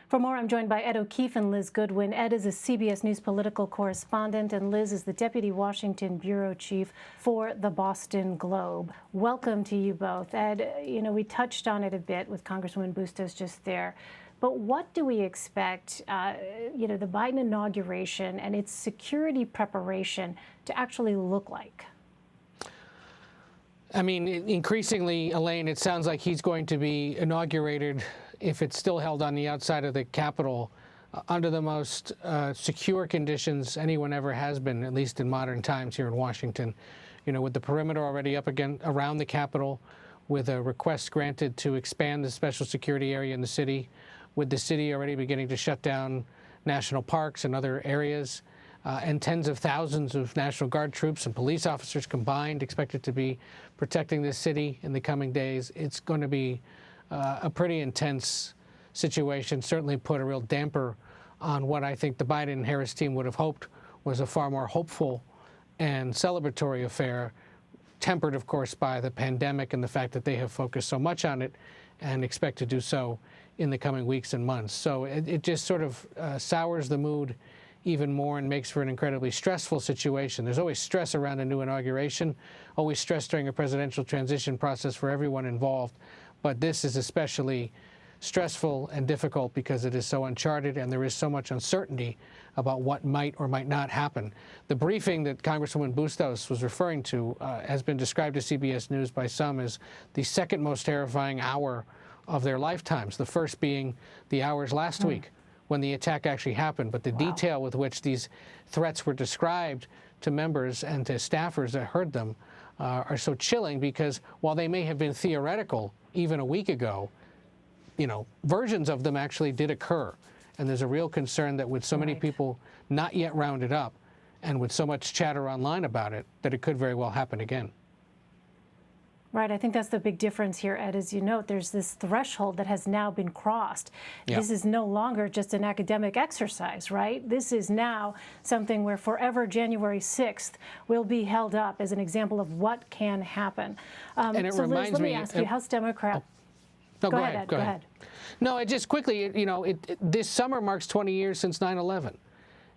For more, I'm joined by Ed O'Keefe and Liz Goodwin. Ed is a CBS News political correspondent, and Liz is the Deputy Washington Bureau Chief for the Boston Globe. Welcome to you both. Ed, we touched on it a bit with Congresswoman Bustos just there, but what do we expect, the Biden inauguration and its security preparation to actually look like? I mean, increasingly, Elaine, it sounds like he's going to be inaugurated, if it's still held on the outside of the Capitol, under the most secure conditions anyone ever has been, at least in modern times here in Washington. With the perimeter already up again around the Capitol, with a request granted to expand the special security area in the city, with the city already beginning to shut down national parks and other areas, and tens of thousands of National Guard troops and police officers combined expected to be protecting this city in the coming days. It's going to be a pretty intense situation, certainly put a real damper on what I think the Biden and Harris team would have hoped was a far more hopeful and celebratory affair, tempered, of course, by the pandemic and the fact that they have focused so much on it and expect to do so in the coming weeks and months. So it just sort of sours the mood even more and makes for an incredibly stressful situation. There's always stress around a new inauguration, always stress during a presidential transition process for everyone involved. But this is especially stressful and difficult because it is so uncharted and there is so much uncertainty about what might or might not happen. The briefing that Congresswoman Bustos was referring to has been described to CBS News by some as the second most terrifying hour of their lifetimes, the first being the hours last week when the attack actually happened. But the detail with which these threats were described to members and to staffers that heard them are so chilling, because while they may have been theoretical even a week ago, versions of them actually did occur. And there's a real concern that with so many people not yet rounded up and with so much chatter online about it, that it could very well happen again. Right. I think that's the big difference here, Ed. As you note, there's this threshold that has now been crossed. Yeah. This is no longer just an academic exercise, right? This is now something where forever January 6th will be held up as an example of what can happen. And it so reminds Liz, let me, me ask you, House Democrat. No, go ahead, Ed. Go ahead. No, just quickly, this summer marks 20 years since 9/11.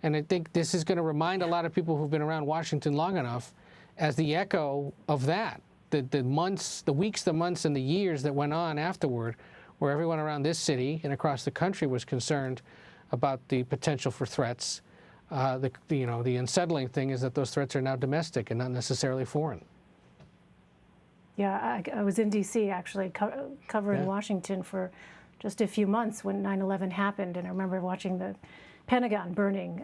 And I think this is going to remind a lot of people who've been around Washington long enough as the echo of that. The months, the weeks, the months, and the years that went on afterward, where everyone around this city and across the country was concerned about the potential for threats. The unsettling thing is that those threats are now domestic and not necessarily foreign. Yeah, I was in D.C. actually covering Washington for just a few months when 9/11 happened, and I remember watching the Pentagon burning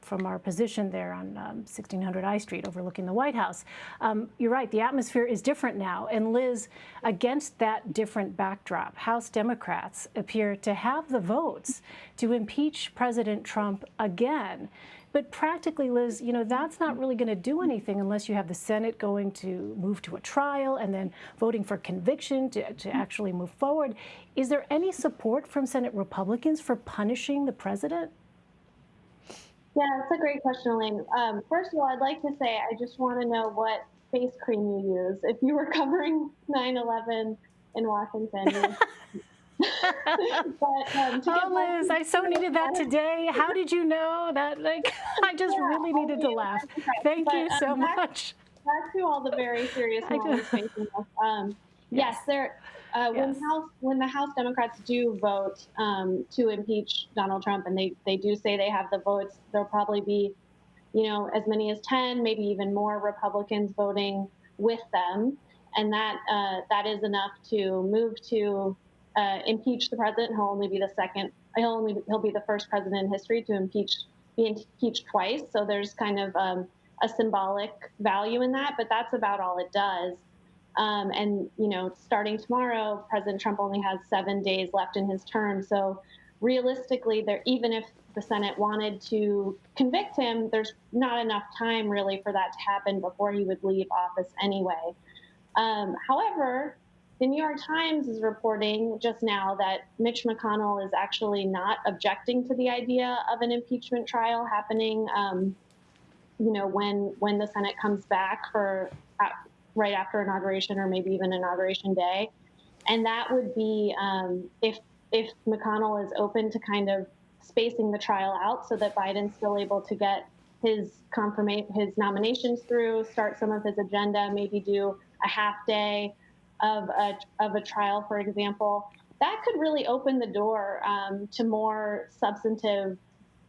from our position there on 1600 I Street overlooking the White House. You're right, the atmosphere is different now. And Liz, against that different backdrop, House Democrats appear to have the votes to impeach President Trump again. But practically, Liz, that's not really going to do anything unless you have the Senate going to move to a trial and then voting for conviction to actually move forward. Is there any support from Senate Republicans for punishing the president? Yeah, that's a great question, Elaine. First of all, I'd like to say I just want to know what face cream you use. If you were covering 9/11 in Washington. Liz, I so needed that today. How did you know that? I just really needed to laugh. Thank you so much. Back to all the very serious moments facing us. Yes, when the House Democrats do vote to impeach Donald Trump, and they do say they have the votes, there'll probably be, as many as 10, maybe even more Republicans voting with them, and that is enough to move to impeach the president. He'll only be the second. He'll be the first president in history to be impeached twice. So there's kind of a symbolic value in that, but that's about all it does. And starting tomorrow, President Trump only has 7 days left in his term. So realistically, even if the Senate wanted to convict him, there's not enough time really for that to happen before he would leave office anyway. However, the New York Times is reporting just now that Mitch McConnell is actually not objecting to the idea of an impeachment trial happening, when the Senate comes back for right after inauguration or maybe even Inauguration Day. And that would be if if McConnell is open to kind of spacing the trial out so that Biden's still able to get his nominations through, start some of his agenda, maybe do a half day of a trial, for example. That could really open the door to more substantive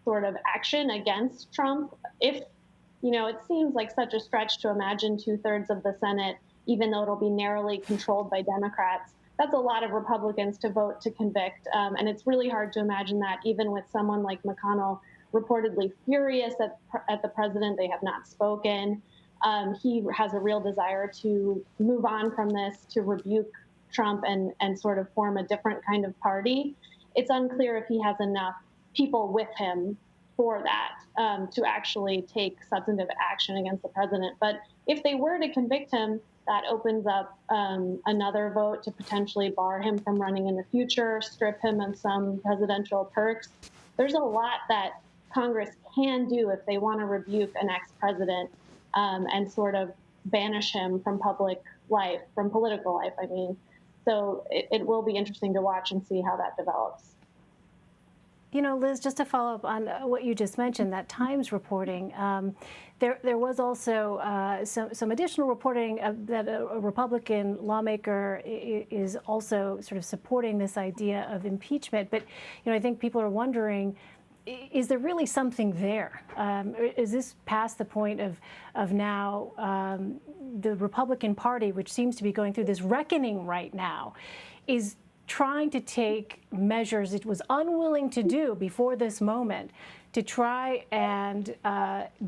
sort of action against Trump. If, it seems like such a stretch to imagine 2/3 of the Senate, even though it'll be narrowly controlled by Democrats. That's a lot of Republicans to vote to convict. And it's really hard to imagine that even with someone like McConnell reportedly furious at the president. They have not spoken. He has a real desire to move on from this, to rebuke Trump and sort of form a different kind of party. It's unclear if he has enough people with him for that, to actually take substantive action against the president. But if they were to convict him, that opens up another vote to potentially bar him from running in the future, strip him of some presidential perks. There's a lot that Congress can do if they want to rebuke an ex-president and sort of banish him from public life, from political life, I mean. So it will be interesting to watch and see how that develops. Liz, just to follow up on what you just mentioned, that Times reporting, there was also some additional reporting that a Republican lawmaker is also sort of supporting this idea of impeachment. But, I think people are wondering, is there really something there? Is this past the point of now the Republican Party, which seems to be going through this reckoning right now, is trying to take measures it was unwilling to do before this moment to try and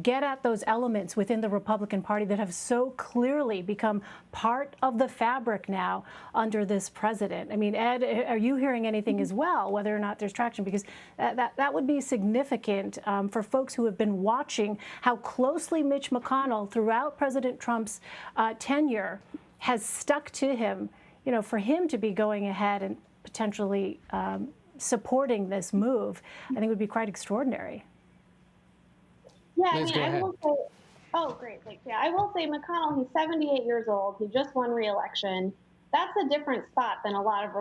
get at those elements within the Republican Party that have so clearly become part of the fabric now under this president? I mean, Ed, are you hearing anything as well, whether or not there's traction? Because that would be significant for folks who have been watching how closely Mitch McConnell, throughout President Trump's tenure, has stuck to him. For him to be going ahead and potentially supporting this move, I think would be quite extraordinary. Yeah, Liz, I will say, oh, great, thanks. Yeah, I will say McConnell, he's 78 years old. He just won re-election. That's a different spot than a lot of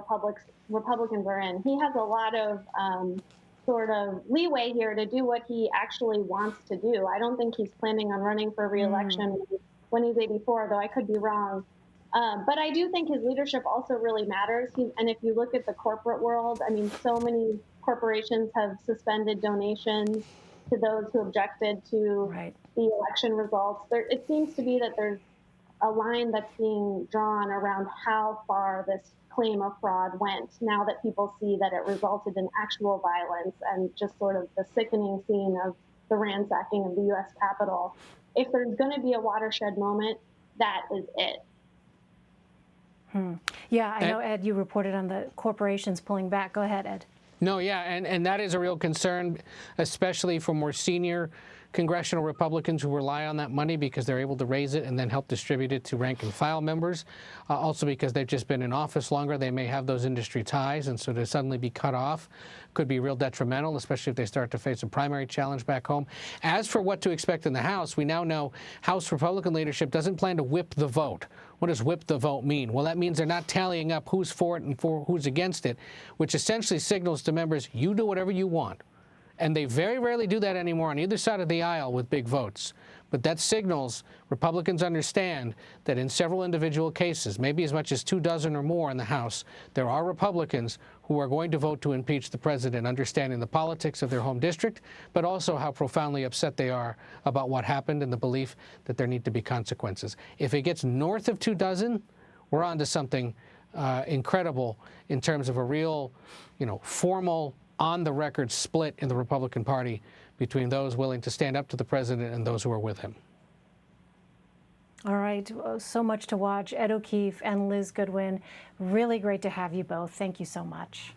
Republicans are in. He has a lot of sort of leeway here to do what he actually wants to do. I don't think he's planning on running for re-election when he's 84, though I could be wrong. But I do think his leadership also really matters. And if you look at the corporate world, I mean, so many corporations have suspended donations to those who objected to the election results. It seems to be that there's a line that's being drawn around how far this claim of fraud went, now that people see that it resulted in actual violence and just sort of the sickening scene of the ransacking of the U.S. Capitol. If there's going to be a watershed moment, that is it. Yeah, I know, Ed, you reported on the corporations pulling back. Go ahead, Ed. No, yeah, and that is a real concern, especially for more senior congressional Republicans who rely on that money because they're able to raise it and then help distribute it to rank and file members. Also because they've just been in office longer, they may have those industry ties, and so to suddenly be cut off could be real detrimental, especially if they start to face a primary challenge back home. As for what to expect in the House, we now know House Republican leadership doesn't plan to whip the vote. What does whip the vote mean? Well, that means they're not tallying up who's for it and who's against it, which essentially signals to members, you do whatever you want. And they very rarely do that anymore on either side of the aisle with big votes. But that signals Republicans understand that in several individual cases, maybe as much as 24 or more in the House, there are Republicans who are going to vote to impeach the president, understanding the politics of their home district, but also how profoundly upset they are about what happened and the belief that there need to be consequences. If it gets north of 24, we're on to something incredible in terms of a real, formal, on-the-record split in the Republican Party between those willing to stand up to the president and those who are with him. All right, so much to watch. Ed O'Keefe and Liz Goodwin, really great to have you both. Thank you so much.